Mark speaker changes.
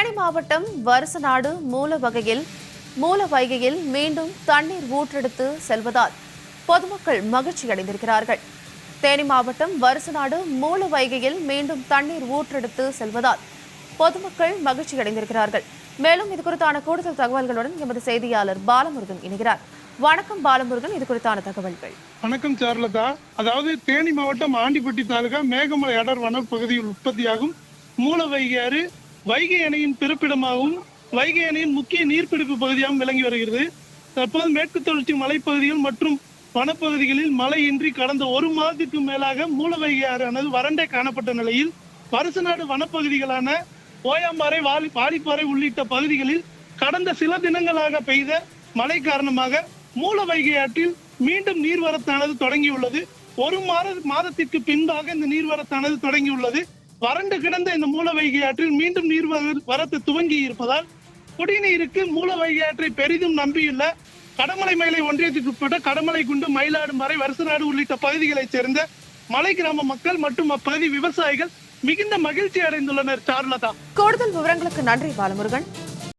Speaker 1: தேனி மாவட்டம் வருசநாடு மூல வைகையில் மீண்டும் தண்ணீர் ஊற்றெடுத்து செல்வதால் பொதுமக்கள் மகிழ்ச்சி அடைந்திருக்கிறார்கள். தேனி மாவட்டம் வருசநாடு மூல வைகையில் மீண்டும் தண்ணீர் ஊற்றெடுத்து செல்வதால் பொதுமக்கள் மகிழ்ச்சி அடைந்திருக்கிறார்கள். மேலும் இது குறித்தான கூடுதல் தகவல்களுடன் எமது செய்தியாளர் பாலமுருகன் இணைகிறார். வணக்கம் பாலமுருகன், இது குறித்தான தகவல்கள்.
Speaker 2: வணக்கம் சார்லதா. அதாவது தேனி மாவட்டம் ஆண்டிப்பட்டி தாலுகா மேகமலை அடர் வனப்பகுதியில் உற்பத்தியாகும் மூல வைகை ஆறு வைகை அணையின் பிறப்பிடமாகவும் வைகை அணையின் முக்கிய நீர்பிடிப்பு பகுதியாகவும் விளங்கி வருகிறது. தற்போது மேற்கு தொடர்ச்சி மலைப்பகுதிகள் மற்றும் வனப்பகுதிகளில் மழையின்றி கடந்த ஒரு மாதத்திற்கு மேலாக மூல வைகை ஆறானது வறண்டே காணப்பட்ட நிலையில் வருசநாடு வனப்பகுதிகளான ஓயாம்பாறை, வாலிப்பாறை உள்ளிட்ட பகுதிகளில் கடந்த சில தினங்களாக பெய்த மழை காரணமாக மூல வைகை ஆற்றில் மீண்டும் நீர்வரத்தானது தொடங்கியுள்ளது. ஒரு மாதத்திற்கு பின்பாக இந்த நீர்வரத்தானது தொடங்கியுள்ளது. வறண்டு கிடந்த இந்த மூல வைகை ஆற்றில் மீண்டும் நீர்வரத்து துவங்கி இருப்பதால் குடிநீருக்கு மூல வைகை ஆற்றை பெரிதும் நம்பியுள்ள கடமலை மேலை ஒன்றியத்திற்கு உட்பட்ட கடமலை குண்டு, மயிலாடுமறை, வருசநாடு உள்ளிட்ட பகுதிகளைச் சேர்ந்த மலை கிராம மக்கள் மற்றும் அப்பகுதி விவசாயிகள் மிகுந்த மகிழ்ச்சி அடைந்துள்ளனர். சார்லதா,
Speaker 1: கூடுதல் விவரங்களுக்கு நன்றி பாலமுருகன்.